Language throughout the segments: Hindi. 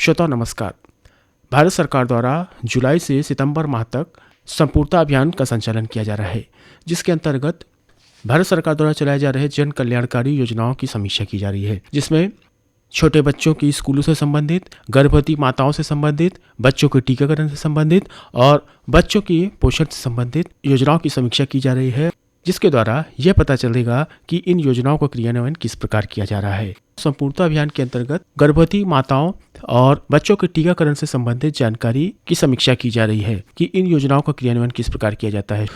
श्रोता नमस्कार। भारत सरकार द्वारा जुलाई से सितंबर माह तक संपूर्णता अभियान का संचालन किया जा रहा है, जिसके अंतर्गत भारत सरकार द्वारा चलाए जा रहे जन कल्याणकारी योजनाओं की समीक्षा की जा रही है, जिसमें छोटे बच्चों की स्कूलों से संबंधित, गर्भवती माताओं से संबंधित, बच्चों के टीकाकरण से संबंधित और बच्चों की पोषण से संबंधित योजनाओं की समीक्षा की जा रही है, जिसके द्वारा यह पता चलेगा कि इन योजनाओं का क्रियान्वयन किस प्रकार किया जा रहा है। संपूर्णता अभियान के अंतर्गत गर्भवती माताओं और बच्चों के टीकाकरण से संबंधित जानकारी की समीक्षा की जा रही है कि इन योजनाओं का क्रियान्वयन किस प्रकार किया जाता है।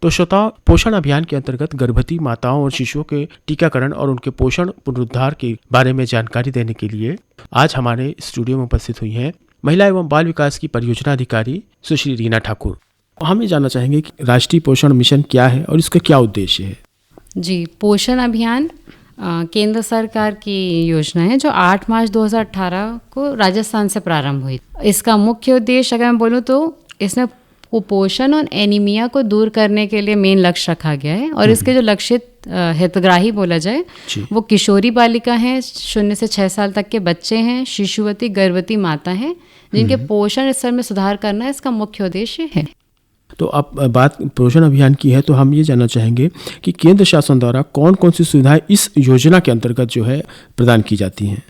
तो श्रोता, पोषण अभियान के अंतर्गत गर्भवती माताओं और शिशुओं के टीकाकरण और उनके पोषण पुनरुद्धार के बारे में जानकारी देने के लिए आज हमारे स्टूडियो में उपस्थित हुई हैं महिला एवं बाल विकास की परियोजना अधिकारी सुश्री रीना ठाकुर। हम ये जानना चाहेंगे कि राष्ट्रीय पोषण मिशन क्या है और इसका क्या उद्देश्य है। जी, पोषण अभियान केंद्र सरकार की योजना है जो 8 मार्च 2018 को राजस्थान से प्रारंभ हुई। इसका मुख्य उद्देश्य अगर मैं बोलूँ तो इसमें कुपोषण और एनीमिया को दूर करने के लिए मेन लक्ष्य रखा गया है और इसके जो लक्षित हितग्राही बोला जाए वो किशोरी बालिका हैं, 0 से 6 साल तक के बच्चे हैं, शिशुवती गर्भवती माता हैं, जिनके पोषण स्तर में सुधार करना इसका मुख्य उद्देश्य है। तो अब बात पोषण अभियान की है, तो हम ये जानना चाहेंगे कि केंद्र शासन द्वारा कौन कौन सी सुविधाएं इस योजना के अंतर्गत जो है प्रदान की जाती हैं।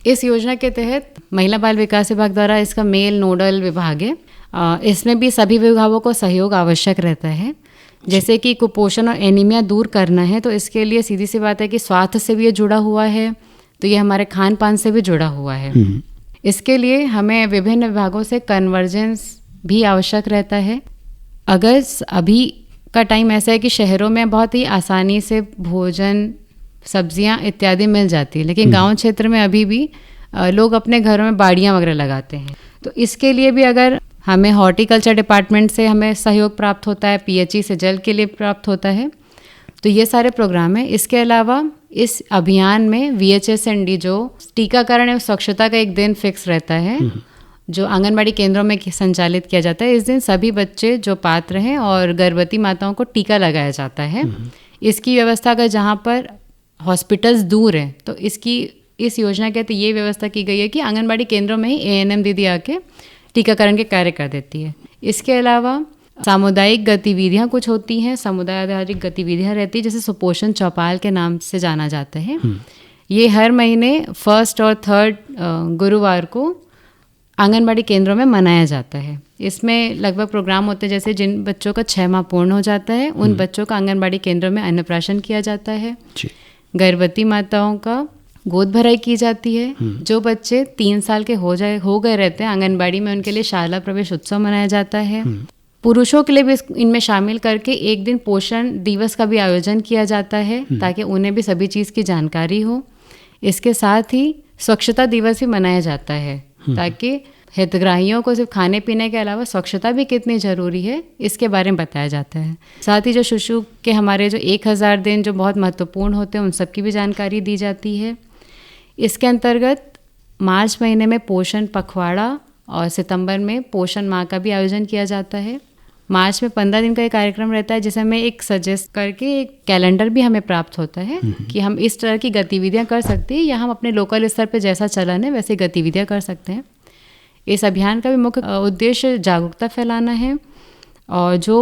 इस योजना के तहत महिला बाल विकास विभाग द्वारा इसका मेल नोडल विभाग है। इसमें भी सभी विभागों को सहयोग आवश्यक रहता है। जैसे कि कुपोषण और एनीमिया दूर करना है तो इसके लिए सीधी सी बात है कि स्वास्थ्य से भी ये जुड़ा हुआ है, तो ये हमारे खान पान से भी जुड़ा हुआ है। इसके लिए हमें विभिन्न विभागों से कन्वर्जेंस भी आवश्यक रहता है। अगर अभी का टाइम ऐसा है कि शहरों में बहुत ही आसानी से भोजन, सब्जियां इत्यादि मिल जाती है, लेकिन गांव क्षेत्र में अभी भी लोग अपने घरों में बाड़ियां वगैरह लगाते हैं। तो इसके लिए भी अगर हमें हॉर्टिकल्चर डिपार्टमेंट से हमें सहयोग प्राप्त होता है, पीएचई से जल के लिए प्राप्त होता है, तो ये सारे प्रोग्राम हैं। इसके अलावा इस अभियान में VHSND जो टीकाकरण एवं स्वच्छता का एक दिन फिक्स रहता है जो आंगनबाड़ी केंद्रों में संचालित किया जाता है। इस दिन सभी बच्चे जो पात्र हैं और गर्भवती माताओं को टीका लगाया जाता है। इसकी व्यवस्था अगर जहाँ पर हॉस्पिटल्स दूर हैं तो इस योजना के तहत ये व्यवस्था की गई है कि आंगनबाड़ी केंद्रों में ही ANM दीदी आके टीकाकरण के कार्य कर देती है। इसके अलावा सामुदायिक गतिविधियाँ कुछ होती हैं, समुदाय आधारित गतिविधियाँ रहती है, जैसे सुपोषण चौपाल के नाम से जाना जाता है। ये हर महीने 1 और 3 गुरुवार को आंगनबाड़ी केंद्रों में मनाया जाता है। इसमें लगभग प्रोग्राम होते हैं, जैसे जिन बच्चों का 6 माह पूर्ण हो जाता है उन बच्चों का आंगनबाड़ी केंद्रों में अन्नप्राशन किया जाता है। गर्भवती माताओं का गोद भराई की जाती है। जो बच्चे 3 साल के हो गए रहते हैं आंगनबाड़ी में, उनके लिए शाला प्रवेश उत्सव मनाया जाता है। पुरुषों के लिए भी इनमें शामिल करके एक दिन पोषण दिवस का भी आयोजन किया जाता है ताकि उन्हें भी सभी चीज़ की जानकारी हो। इसके साथ ही स्वच्छता दिवस भी मनाया जाता है ताकि हितग्राहियों को सिर्फ खाने पीने के अलावा स्वच्छता भी कितनी ज़रूरी है इसके बारे में बताया जाता है। साथ ही जो शिशु के हमारे जो 1000 दिन जो बहुत महत्वपूर्ण होते हैं उन सब की भी जानकारी दी जाती है। इसके अंतर्गत मार्च महीने में पोषण पखवाड़ा और सितंबर में पोषण माह का भी आयोजन किया जाता है। मार्च में 15 दिन का एक कार्यक्रम रहता है जिसे हमें एक सजेस्ट करके एक कैलेंडर भी हमें प्राप्त होता है कि हम इस तरह की गतिविधियां कर सकते हैं या हम अपने लोकल स्तर पे जैसा चलन है वैसे गतिविधियां कर सकते हैं। इस अभियान का भी मुख्य उद्देश्य जागरूकता फैलाना है और जो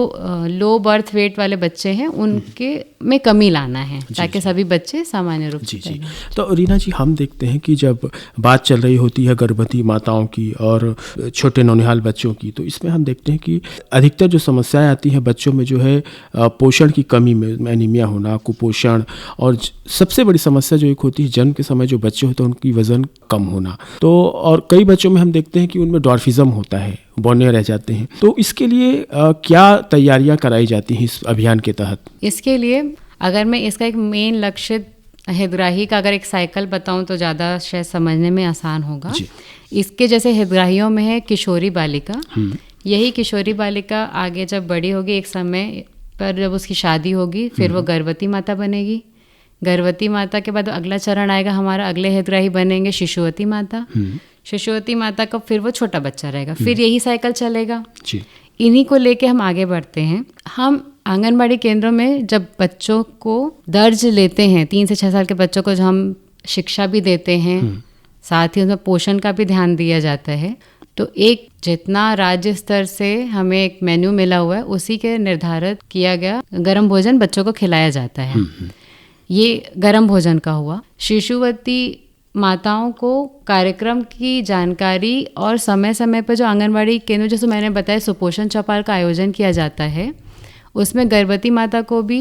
लो बर्थ वेट वाले बच्चे हैं उनके में कमी लाना है ताकि सभी बच्चे सामान्य रूप से। तो रीना जी, हम देखते हैं कि जब बात चल रही होती है गर्भवती माताओं की और छोटे नौनिहाल बच्चों की, तो इसमें हम देखते हैं कि अधिकतर जो समस्याएं आती हैं बच्चों में जो है पोषण की कमी में, एनीमिया होना, कुपोषण, और सबसे बड़ी समस्या जो एक होती है जन्म के समय जो बच्चे होते हैं उनकी वजन कम होना। तो और कई बच्चों में हम देखते हैं कि उनमें डॉर्फिज्म होता है, बौने रह जाते हैं। तो इसके लिए क्या तैयारियां कराई जाती हैं इस अभियान के तहत? इसके लिए अगर मैं इसका एक मेन लक्ष्य हितग्राही का अगर एक साइकिल बताऊं तो ज़्यादा शायद समझने में आसान होगा। इसके जैसे हितग्राहियों में है किशोरी बालिका। यही किशोरी बालिका आगे जब बड़ी होगी, एक समय पर जब उसकी शादी होगी, फिर वो गर्भवती माता बनेगी। गर्भवती माता के बाद अगला चरण आएगा हमारा, अगले हितग्राही बनेंगे शिशुवती माता। शिशुवती माता का फिर वो छोटा बच्चा रहेगा, फिर यही साइकिल चलेगा। इन्हीं को लेके हम आगे बढ़ते हैं। हम आंगनबाड़ी केंद्रों में जब बच्चों को दर्ज लेते हैं, 3 से 6 साल के बच्चों को जो हम शिक्षा भी देते हैं, साथ ही उसमें पोषण का भी ध्यान दिया जाता है। तो एक जितना राज्य स्तर से हमें एक मेन्यू मिला हुआ है उसी के निर्धारित किया गया गर्म भोजन बच्चों को खिलाया जाता है। ये गर्म भोजन का हुआ। शिशुवती माताओं को कार्यक्रम की जानकारी और समय समय पर जो आंगनबाड़ी केंद्र, जैसे मैंने बताया सुपोषण चौपाल का आयोजन किया जाता है, उसमें गर्भवती माता को भी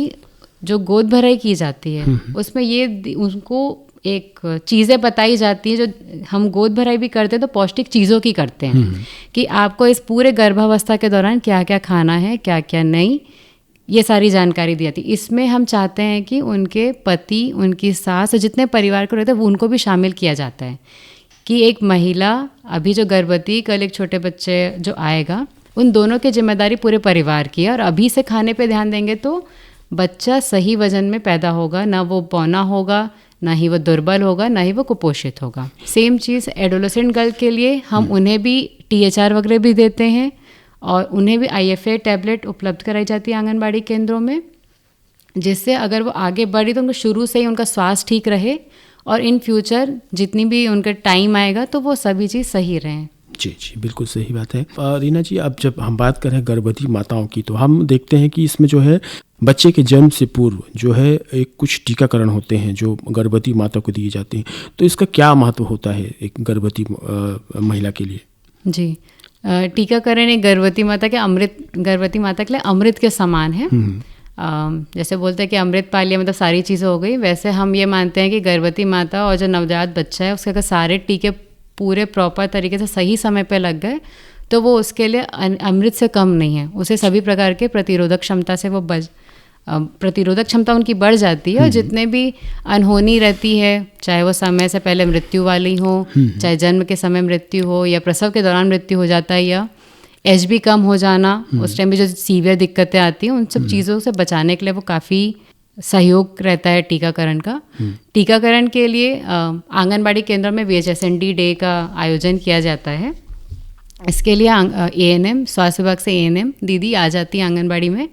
जो गोद भराई की जाती है उसमें ये उनको एक चीज़ें बताई जाती हैं। जो हम गोद भराई भी करते हैं तो पौष्टिक चीज़ों की करते हैं कि आपको इस पूरे गर्भावस्था के दौरान क्या क्या खाना है, क्या क्या नहीं, ये सारी जानकारी दी जाती है। इसमें हम चाहते हैं कि उनके पति, उनकी सास, जितने परिवार को रहते हैं वो उनको भी शामिल किया जाता है कि एक महिला अभी जो गर्भवती, कल एक छोटे बच्चे जो आएगा, उन दोनों की जिम्मेदारी पूरे परिवार की है। और अभी से खाने पे ध्यान देंगे तो बच्चा सही वजन में पैदा होगा, ना वो पौना होगा, ना ही वो दुर्बल होगा, ना ही वो कुपोषित होगा। सेम चीज़ एडोलेसेंट गर्ल के लिए हम उन्हें भी THR वगैरह भी देते हैं और उन्हें भी IFA टैबलेट उपलब्ध कराई जाती है आंगनबाड़ी केंद्रों में, जिससे अगर वो आगे बढ़ी तो उनको शुरू से ही उनका स्वास्थ्य ठीक रहे और इन फ्यूचर जितनी भी उनका टाइम आएगा तो वो सभी चीज़ सही रहें। जी, बिल्कुल सही बात है। रीना जी, अब जब हम बात करें गर्भवती माताओं की तो हम देखते हैं कि इसमें जो है बच्चे के जन्म से पूर्व जो है एक कुछ टीकाकरण होते हैं जो गर्भवती माता को दिए जाते हैं। तो इसका क्या महत्व होता है एक गर्भवती महिला के लिए? जी, टीकाकरण एक गर्भवती माता के लिए अमृत के समान है। जैसे बोलते हैं कि अमृत पा लिया मतलब सारी चीज़ें हो गई, वैसे हम ये मानते हैं कि गर्भवती माता और जो नवजात बच्चा है उसके अगर सारे टीके पूरे प्रॉपर तरीके से सही समय पे लग गए तो वो उसके लिए अमृत से कम नहीं है। उसे सभी प्रकार के प्रतिरोधक क्षमता से प्रतिरोधक क्षमता उनकी बढ़ जाती है। और जितने भी अनहोनी रहती है, चाहे वो समय से पहले मृत्यु वाली हो, चाहे जन्म के समय मृत्यु हो या प्रसव के दौरान मृत्यु हो जाता है या HB कम हो जाना, उस टाइम भी जो सीवियर दिक्कतें आती हैं, उन सब चीज़ों से बचाने के लिए वो काफ़ी सहयोग रहता है टीकाकरण का। टीकाकरण के लिए आंगनबाड़ी केंद्रों में VHSND डे का आयोजन किया जाता है। इसके लिए ANM, स्वास्थ्य विभाग से ANM दीदी आ जाती है आंगनबाड़ी में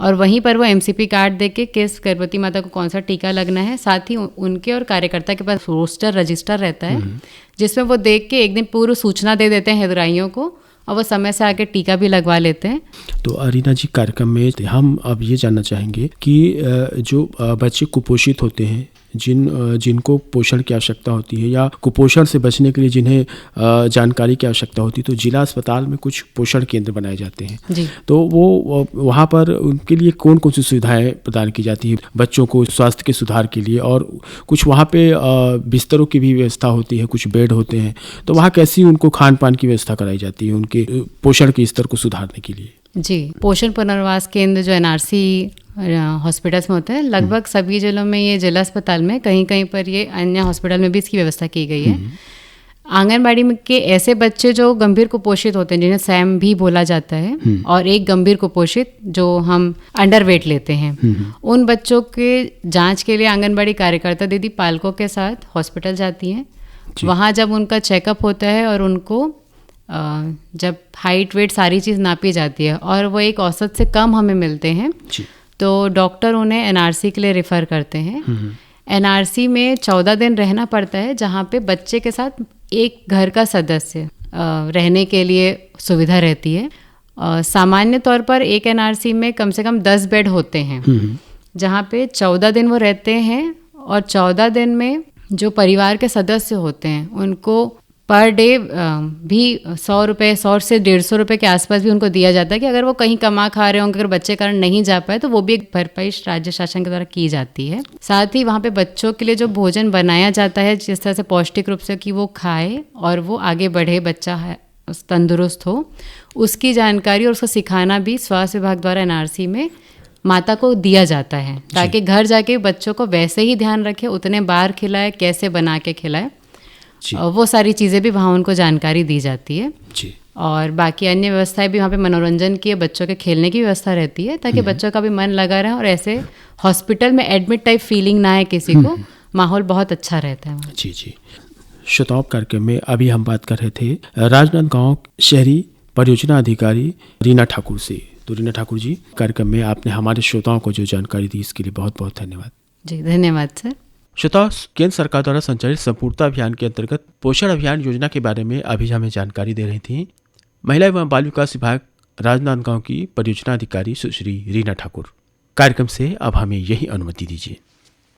और वहीं पर वो MCP कार्ड दे के किस गर्भवती माता को कौन सा टीका लगना है, साथ ही उनके और कार्यकर्ता के पास रजिस्टर रहता है जिसमें वो देख के एक दिन पूर्व सूचना दे देते हैं हितग्राहियों को और वो समय से आके टीका भी लगवा लेते हैं। तो अरीना जी, कार्यक्रम में हम अब ये जानना चाहेंगे कि जो बच्चे कुपोषित होते हैं, जिनको पोषण की आवश्यकता होती है या कुपोषण से बचने के लिए जिन्हें जानकारी की आवश्यकता होती है, तो जिला अस्पताल में कुछ पोषण केंद्र बनाए जाते हैं जी। तो वो वहाँ पर उनके लिए कौन कौन सी सुविधाएं प्रदान की जाती है बच्चों को स्वास्थ्य के सुधार के लिए? और कुछ वहाँ पे बिस्तरों की भी व्यवस्था होती है, कुछ बेड होते हैं, तो वहाँ कैसी उनको खान पान की व्यवस्था कराई जाती है उनके पोषण के स्तर को सुधारने के लिए? जी, पोषण पुनर्वास केंद्र जो NRC हॉस्पिटल्स में होते हैं, लगभग सभी जिलों में, ये जिला अस्पताल में, कहीं कहीं पर ये अन्य हॉस्पिटल में भी इसकी व्यवस्था की गई है। आंगनबाड़ी में के ऐसे बच्चे जो गंभीर कुपोषित होते हैं, जिन्हें सैम भी बोला जाता है, और एक गंभीर कुपोषित जो हम अंडरवेट लेते हैं, उन बच्चों के जांच के लिए आंगनबाड़ी कार्यकर्ता दीदी पालकों के साथ हॉस्पिटल जाती हैं। वहाँ जब उनका चेकअप होता है और उनको जब हाइट वेट सारी चीज़ नापी जाती है और वो एक औसत से कम हमें मिलते हैं तो डॉक्टर उन्हें NRC के लिए रेफ़र करते हैं। NRC में 14 दिन रहना पड़ता है, जहाँ पे बच्चे के साथ एक घर का सदस्य रहने के लिए सुविधा रहती है। सामान्य तौर पर एक NRC में कम से कम 10 बेड होते हैं, जहाँ पे 14 दिन वो रहते हैं और 14 दिन में जो परिवार के सदस्य होते हैं उनको पर डे भी 100 रुपये, 100 से 150 रुपये के आसपास भी उनको दिया जाता है कि अगर वो कहीं कमा खा रहे होंगे, अगर बच्चे कारण नहीं जा पाए तो वो भी एक भरपाई राज्य शासन के द्वारा की जाती है। साथ ही वहाँ पे बच्चों के लिए जो भोजन बनाया जाता है जिस तरह से पौष्टिक रूप से कि वो खाए और वो आगे बढ़े, बच्चा है तंदुरुस्त हो, उसकी जानकारी और उसको सिखाना भी स्वास्थ्य विभाग द्वारा NRC में माता को दिया जाता है, ताकि घर जाके बच्चों को वैसे ही ध्यान रखे, उतने बार खिलाए, कैसे बना के खिलाए, वो सारी चीज़ें भी वहाँ उनको जानकारी दी जाती है जी। और बाकी अन्य व्यवस्थाएं भी वहाँ पे मनोरंजन की, बच्चों के खेलने की व्यवस्था रहती है, ताकि बच्चों का भी मन लगा रहे और ऐसे हॉस्पिटल में एडमिट टाइप फीलिंग ना है किसी को, माहौल बहुत अच्छा रहता है। जी जी। श्रोताओं, कार्यक्रम में अभी हम बात कर रहे थे राजनांदगांव शहरी परियोजना अधिकारी रीना ठाकुर से। तो रीना ठाकुर जी, कार्यक्रम में आपने हमारे श्रोताओं को जो जानकारी दी इसके लिए बहुत बहुत धन्यवाद। जी, धन्यवाद सर। श्रोता, केंद्र सरकार द्वारा संचालित संपूर्णता अभियान के अंतर्गत पोषण अभियान योजना के बारे में अभी हमें जानकारी दे रही थी महिला एवं बाल विकास विभाग राजनांदगांव की परियोजना अधिकारी सुश्री रीना ठाकुर। कार्यक्रम से अब हमें यही अनुमति दीजिए।